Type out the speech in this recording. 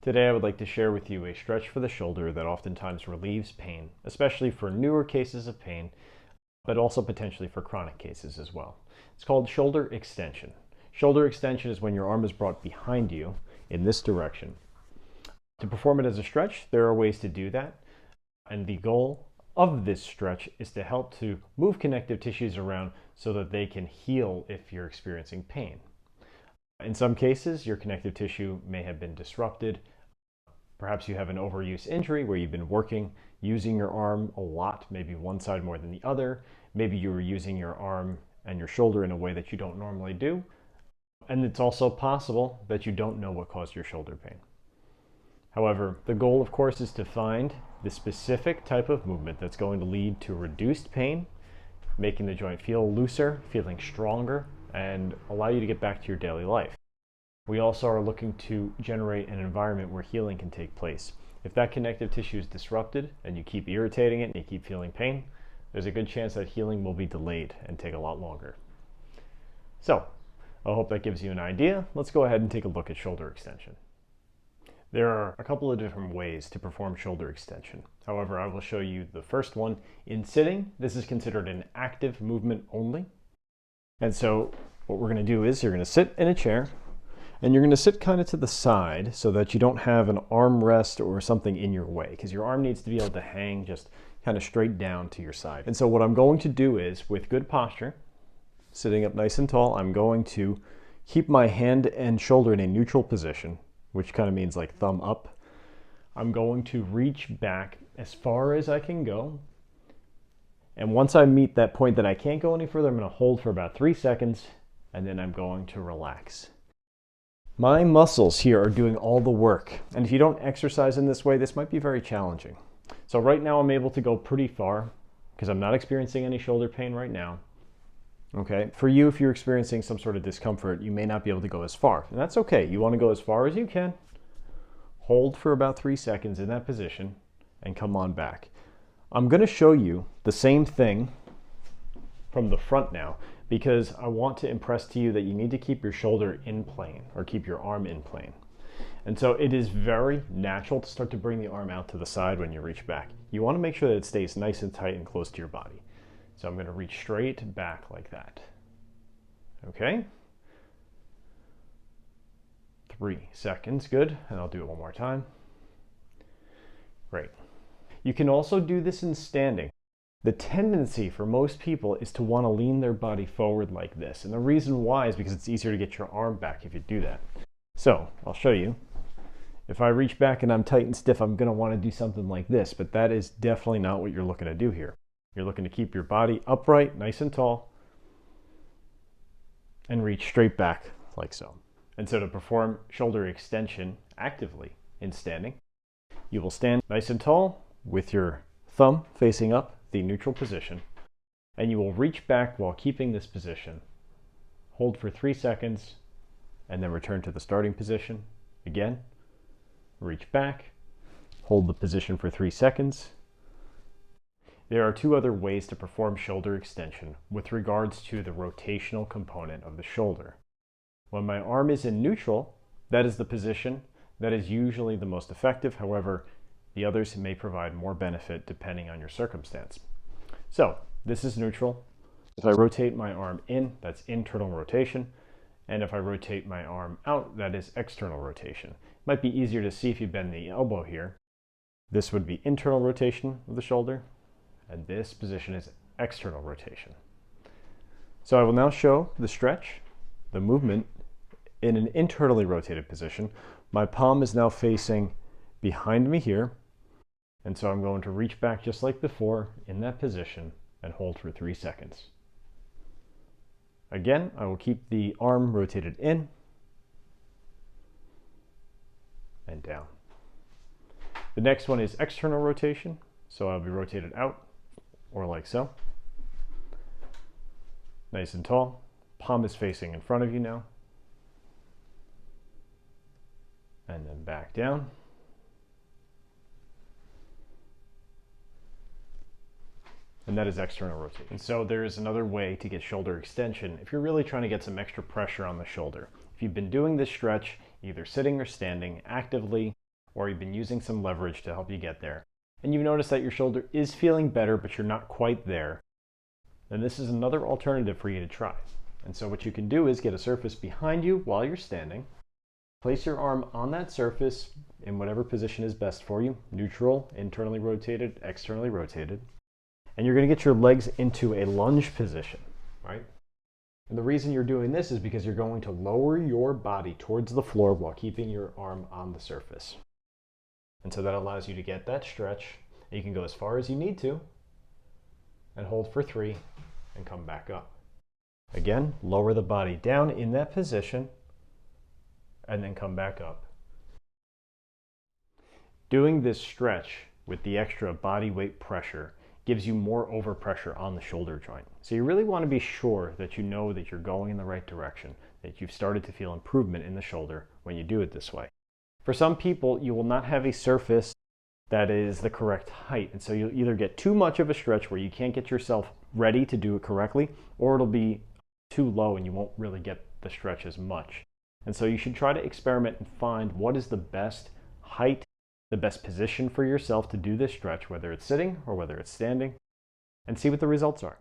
Today I would like to share with you a stretch for the shoulder that oftentimes relieves pain, especially for newer cases of pain, but also potentially for chronic cases as well. It's called shoulder extension. Shoulder extension is when your arm is brought behind you in this direction. To perform it as a stretch, there are ways to do that, and the goal of this stretch is to help to move connective tissues around so that they can heal if you're experiencing pain. In some cases, your connective tissue may have been disrupted. Perhaps you have an overuse injury where you've been working, using your arm a lot, maybe one side more than the other. Maybe you were using your arm and your shoulder in a way that you don't normally do. And it's also possible that you don't know what caused your shoulder pain. However, the goal, of course, is to find the specific type of movement that's going to lead to reduced pain, making the joint feel looser, feeling stronger, and allow you to get back to your daily life. We also are looking to generate an environment where healing can take place. If that connective tissue is disrupted and you keep irritating it and you keep feeling pain, there's a good chance that healing will be delayed and take a lot longer. So, I hope that gives you an idea. Let's go ahead and take a look at shoulder extension. There are a couple of different ways to perform shoulder extension. However, I will show you the first one in sitting. This is considered an active movement only. And so what we're going to do is you're going to sit in a chair and you're going to sit kind of to the side so that you don't have an armrest or something in your way, because your arm needs to be able to hang just kind of straight down to your side. And so what I'm going to do is, with good posture, sitting up nice and tall, I'm going to keep my hand and shoulder in a neutral position, which kind of means like thumb up. I'm going to reach back as far as I can go. And once I meet that point that I can't go any further, I'm going to hold for about 3 seconds, and then I'm going to relax. My muscles here are doing all the work, and if you don't exercise in this way, this might be very challenging. So right now I'm able to go pretty far because I'm not experiencing any shoulder pain right now. Okay, for you, if you're experiencing some sort of discomfort, you may not be able to go as far, and that's okay. You want to go as far as you can. Hold for about 3 seconds in that position and come on back. I'm going to show you the same thing from the front now, because I want to impress to you that you need to keep your shoulder in plane or keep your arm in plane. And so it is very natural to start to bring the arm out to the side when you reach back. You want to make sure that it stays nice and tight and close to your body. So I'm going to reach straight back like that. Okay? 3 seconds, good. And I'll do it one more time. Great. You can also do this in standing. The tendency for most people is to want to lean their body forward like this. And the reason why is because it's easier to get your arm back if you do that. So I'll show you. If I reach back and I'm tight and stiff, I'm going to want to do something like this, but that is definitely not what you're looking to do here. You're looking to keep your body upright, nice and tall, and reach straight back like so. And so to perform shoulder extension actively in standing, you will stand nice and tall with your thumb facing up, the neutral position, and you will reach back while keeping this position. Hold for 3 seconds, and then return to the starting position. Again, reach back, hold the position for 3 seconds. There are 2 other ways to perform shoulder extension with regards to the rotational component of the shoulder. When my arm is in neutral, that is the position that is usually the most effective. However, the others may provide more benefit depending on your circumstance. So this is neutral. If I rotate my arm in, that's internal rotation. And if I rotate my arm out, that is external rotation. It might be easier to see if you bend the elbow here. This would be internal rotation of the shoulder, and this position is external rotation. So I will now show the stretch, the movement, in an internally rotated position. My palm is now facing behind me here, and so I'm going to reach back just like before in that position and hold for 3 seconds. Again, I will keep the arm rotated in and down. The next one is external rotation, so I'll be rotated out or like so. Nice and tall. Palm is facing in front of you now. And then back down. And that is external rotation. And so there is another way to get shoulder extension if you're really trying to get some extra pressure on the shoulder. If you've been doing this stretch, either sitting or standing, actively, or you've been using some leverage to help you get there, and you've noticed that your shoulder is feeling better, but you're not quite there, then this is another alternative for you to try. And so what you can do is get a surface behind you while you're standing, place your arm on that surface in whatever position is best for you, neutral, internally rotated, externally rotated, and you're going to get your legs into a lunge position, right? And the reason you're doing this is because you're going to lower your body towards the floor while keeping your arm on the surface. And so that allows you to get that stretch. You can go as far as you need to and hold for 3 and come back up. Again, lower the body down in that position and then come back up. Doing this stretch with the extra body weight pressure gives you more overpressure on the shoulder joint. So you really want to be sure that you know that you're going in the right direction, that you've started to feel improvement in the shoulder when you do it this way. For some people, you will not have a surface that is the correct height, and so you'll either get too much of a stretch where you can't get yourself ready to do it correctly, or it'll be too low and you won't really get the stretch as much. And so you should try to experiment and find what is the best height, the best position for yourself to do this stretch, whether it's sitting or whether it's standing, and see what the results are.